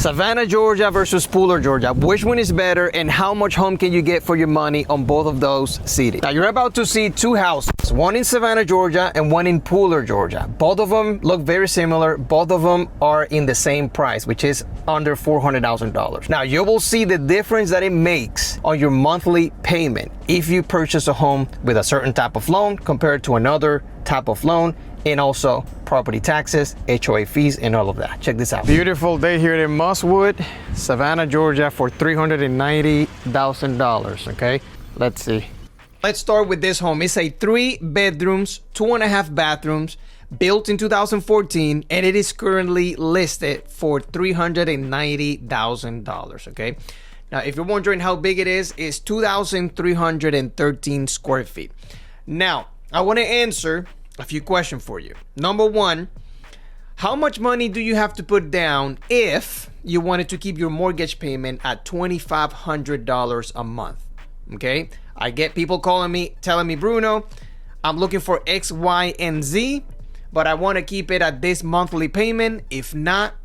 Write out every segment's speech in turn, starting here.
Savannah, Georgia versus Pooler, Georgia. Which one is better and how much home can you get for your money on both of those cities? Now you're about to see two houses, one in Savannah, Georgia and one in Pooler, Georgia. Both of them look very similar. Both of them are in the same price, which is under $400,000. Now you will see the difference that it makes on your monthly payment if you purchase a home with a certain type of loan compared to another type of loan, and also property taxes, HOA fees, and all of that. Check this out. Beautiful day here in Mosswood, Savannah, Georgia for $390,000, okay? Let's see. Let's start with this home. It's a 3 bedrooms, 2.5 bathrooms, built in 2014, and it is currently listed for $390,000, okay? Now, if you're wondering how big it is, it's 2,313 square feet. Now, I want to answer a few questions for you. Number one, how much money do you have to put down if you wanted to keep your mortgage payment at $2,500 a month? Okay, I get people calling me, telling me, Bruno, I'm looking for X, Y, and Z, but I want to keep it at this monthly payment. If not,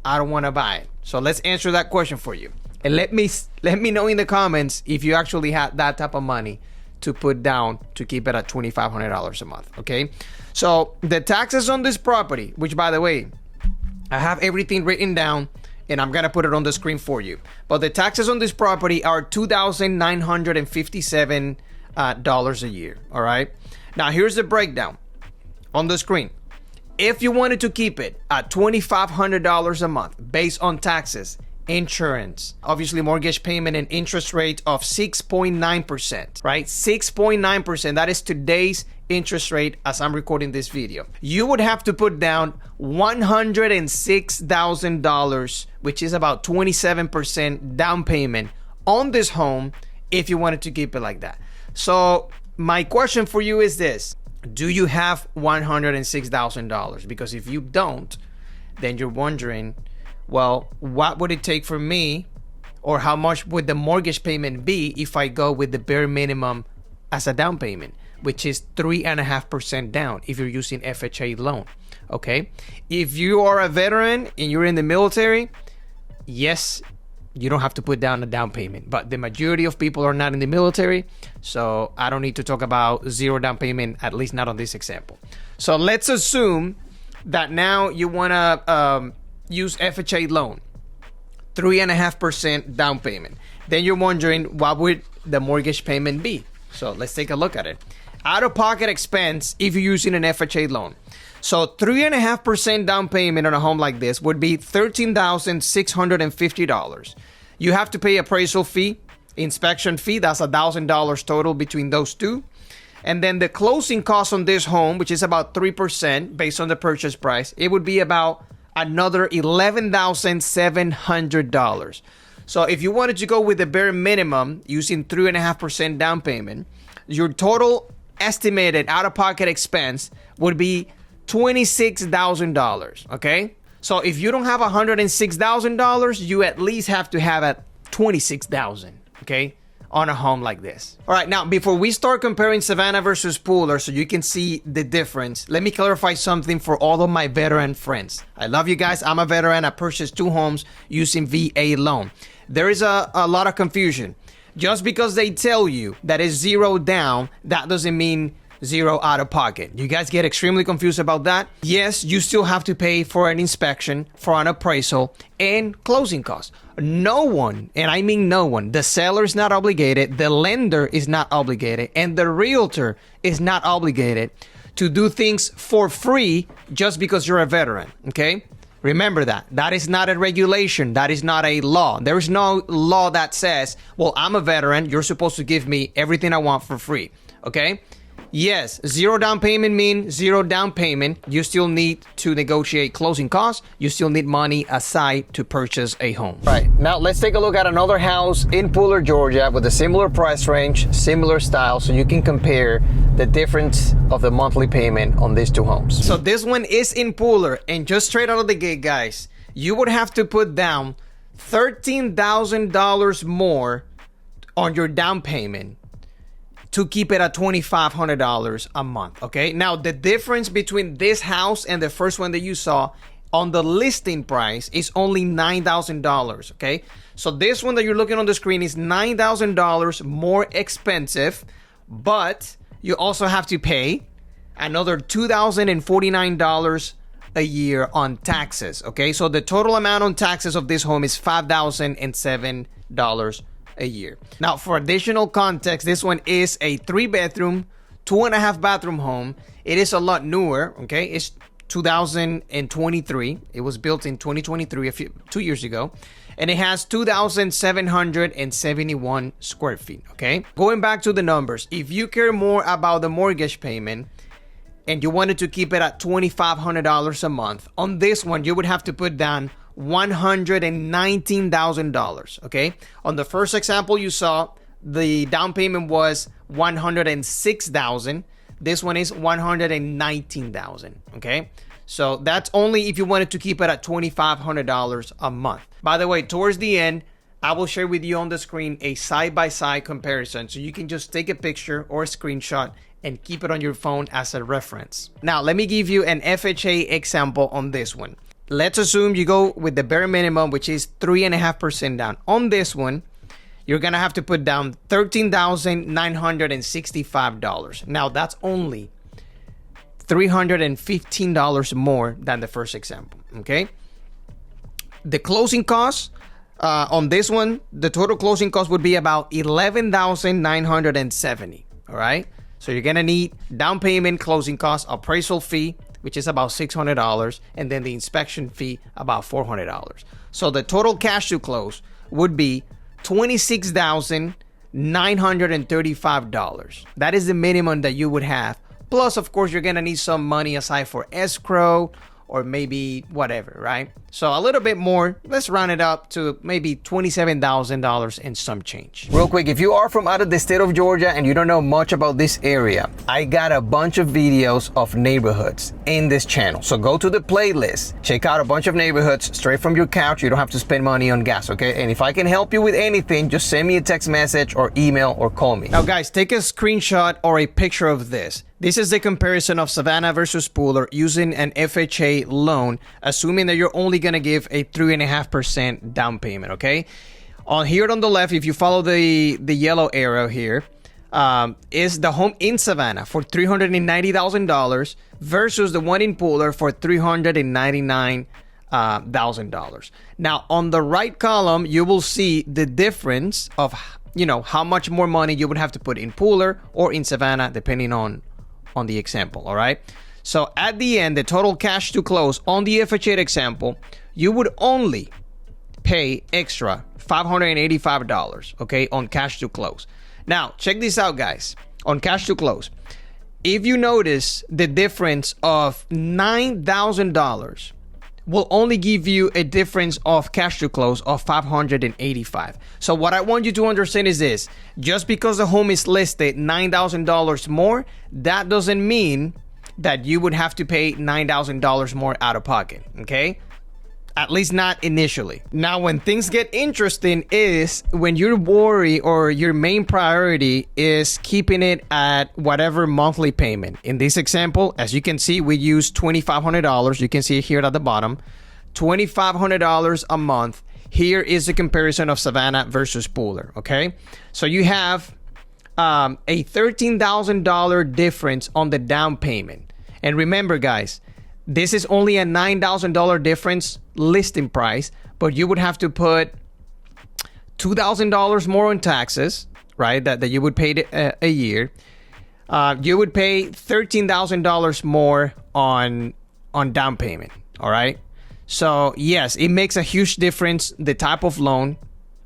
I don't want to buy it. So let's answer that question for you. And let me know in the comments if you actually had that type of money to put down to keep it at $2,500 a month, okay? So the taxes on this property, which by the way, I have everything written down and I'm gonna put it on the screen for you. But the taxes on this property are $2,957 a year, all right? Now here's the breakdown on the screen. If you wanted to keep it at $2,500 a month based on taxes, insurance, obviously mortgage payment and interest rate of 6.9%, right? 6.9%, that is today's interest rate as I'm recording this video. You would have to put down $106,000, which is about 27% down payment on this home if you wanted to keep it like that. So my question for you is this: do you have $106,000? Because if you don't, then you're wondering, well, what would it take for me, or how much would the mortgage payment be if I go with the bare minimum as a down payment, which is 3.5% down if you're using FHA loan, okay? If you are a veteran and you're in the military, yes, you don't have to put down a down payment, but the majority of people are not in the military, so I don't need to talk about zero down payment, at least not on this example. So let's assume that now you wanna use FHA loan, 3.5% down payment. Then you're wondering, what would the mortgage payment be? So let's take a look at it. Out-of-pocket expense if you're using an FHA loan. So 3.5% down payment on a home like this would be $13,650. You have to pay appraisal fee, inspection fee, that's $1,000 total between those two. And then the closing cost on this home, which is about 3% based on the purchase price, it would be about another $11,700. So if you wanted to go with the bare minimum using 3.5% down payment, your total estimated out-of-pocket expense would be $26,000, okay? So if you don't have $106,000, you at least have to have at $26,000, okay, on a home like this. All right, now before we start comparing Savannah versus Pooler so you can see the difference, let me clarify something for all of my veteran friends. I love you guys. I'm a veteran. I purchased 2 homes using VA loan. There is a lot of confusion. Just because they tell you that it's zero down, that doesn't mean zero out of pocket. You guys get extremely confused about that. Yes, you still have to pay for an inspection, for an appraisal, and closing costs. No one, and I mean no one, the seller is not obligated, the lender is not obligated, and the realtor is not obligated to do things for free just because you're a veteran, okay? Remember that. That is not a regulation. That is not a law. There is no law that says, well, I'm a veteran, you're supposed to give me everything I want for free, okay? Yes, zero down payment means zero down payment. You still need to negotiate closing costs. You still need money aside to purchase a home. Right, now let's take a look at another house in Pooler, Georgia with a similar price range, similar style, so you can compare the difference of the monthly payment on these two homes. So this one is in Pooler, and just straight out of the gate, guys, you would have to put down $13,000 more on your down payment to keep it at $2,500 a month, okay? Now, the difference between this house and the first one that you saw on the listing price is only $9,000, okay? So this one that you're looking on the screen is $9,000 more expensive, but you also have to pay another $2,049 a year on taxes, okay? So the total amount on taxes of this home is $5,007 a year. Now, for additional context, this one is a 3-bedroom, 2.5 bathroom home. It is a lot newer, okay? It's 2023. It was built in 2023, 2 years ago. And it has 2,771 square feet, okay? Going back to the numbers, if you care more about the mortgage payment and you wanted to keep it at $2,500 a month, on this one, you would have to put down $119,000, okay? On the first example you saw, the down payment was $106,000. This one is $119,000, okay? So that's only if you wanted to keep it at $2,500 a month. By the way, towards the end, I will share with you on the screen a side-by-side comparison, so you can just take a picture or a screenshot and keep it on your phone as a reference. Now, let me give you an FHA example on this one. Let's assume you go with the bare minimum, which is 3.5% down. On this one, you're gonna have to put down $13,965. Now, that's only $315 more than the first example, okay? The closing costs on this one, the total closing cost would be about $11,970, all right? So you're gonna need down payment, closing costs, appraisal fee, which is about $600, and then the inspection fee, about $400. So the total cash to close would be $26,935. That is the minimum that you would have. Plus, of course, you're gonna need some money aside for escrow or maybe whatever, right? So a little bit more, let's round it up to maybe $27,000 and some change. Real quick, if you are from out of the state of Georgia and you don't know much about this area, I got a bunch of videos of neighborhoods in this channel. So go to the playlist, check out a bunch of neighborhoods straight from your couch. You don't have to spend money on gas, okay? And if I can help you with anything, just send me a text message or email or call me. Now guys, take a screenshot or a picture of this. This is the comparison of Savannah versus Pooler using an FHA loan, assuming that you're only gonna give a 3.5% down payment, okay? On here on the left, if you follow the yellow arrow here, is the home in Savannah for $390,000 versus the one in Pooler for $399,000. Now, on the right column, you will see the difference of, you know, how much more money you would have to put in Pooler or in Savannah, depending on the example, all right? So at the end, the total cash to close on the FHA example, you would only pay extra $585, okay, on cash to close. Now, check this out, guys. On cash to close, if you notice the difference of $9,000 will only give you a difference of cash to close of $585. So what I want you to understand is this: just because the home is listed $9,000 more, that doesn't mean that you would have to pay $9,000 more out of pocket, okay? At least not initially. Now, when things get interesting is when your worry or your main priority is keeping it at whatever monthly payment. In this example, as you can see, we use $2,500. You can see it here at the bottom, $2,500 a month. Here is the comparison of Savannah versus Pooler, okay? So you have a $13,000 difference on the down payment. And remember, guys, this is only a $9,000 difference listing price, but you would have to put $2,000 more on taxes, right? That you would pay a year. You would pay $13,000 more on down payment, all right? So yes, it makes a huge difference, the type of loan.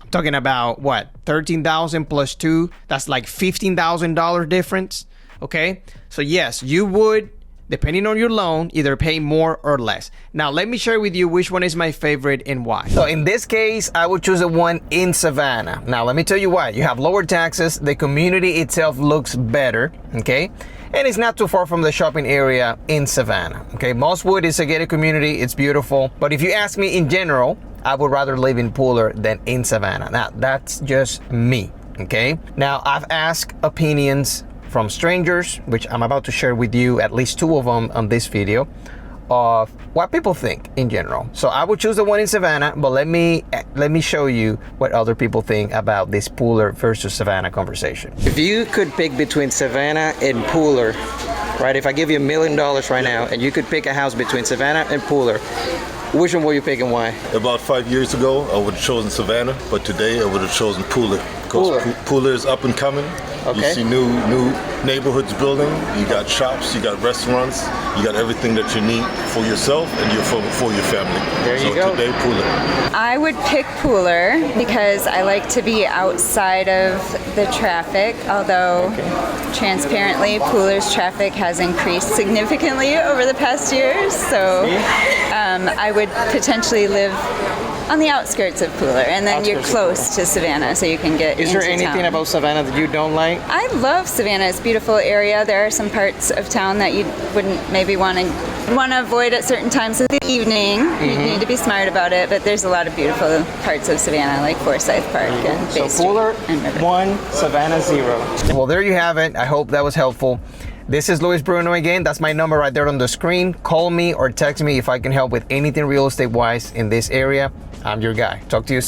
I'm talking about what? $13,000 plus 2, that's like $15,000 difference, okay? So yes, you would, depending on your loan, either pay more or less. Now, let me share with you which one is my favorite and why. So in this case, I would choose the one in Savannah. Now, let me tell you why. You have lower taxes. The community itself looks better, okay? And it's not too far from the shopping area in Savannah, okay? Mosswood is a gated community. It's beautiful. But if you ask me in general, I would rather live in Pooler than in Savannah. Now, that's just me, okay? Now, I've asked opinions from strangers, which I'm about to share with you, at least 2 of them on this video, of what people think in general. So I would choose the one in Savannah, but let me show you what other people think about this Pooler versus Savannah conversation. If you could pick between Savannah and Pooler, right? If I give you $1 million right now and you could pick a house between Savannah and Pooler, which one will you pick and why? About 5 years ago, I would have chosen Savannah, but today I would have chosen Pooler. Because Pooler is up and coming. Okay. You see new neighborhoods building. You got shops, you got restaurants, you got everything that you need for yourself and for your family. There you go. Today, Pooler. I would pick Pooler because I like to be outside of the traffic, although transparently Pooler's traffic has increased significantly over the past years, so I would potentially live on the outskirts of Pooler, and then you're close to Savannah, so you can get into town. Is there anything about Savannah that you don't like? I love Savannah. It's a beautiful area. There are some parts of town that you wouldn't maybe want to avoid at certain times of the evening. You need to be smart about it, but there's a lot of beautiful parts of Savannah, like Forsyth Park and Bay Street. Pooler and River. 1, Savannah 0. Well, there you have it. I hope that was helpful. This is Luis Bruno again. That's my number right there on the screen. Call me or text me if I can help with anything real estate wise in this area. I'm your guy. Talk to you soon.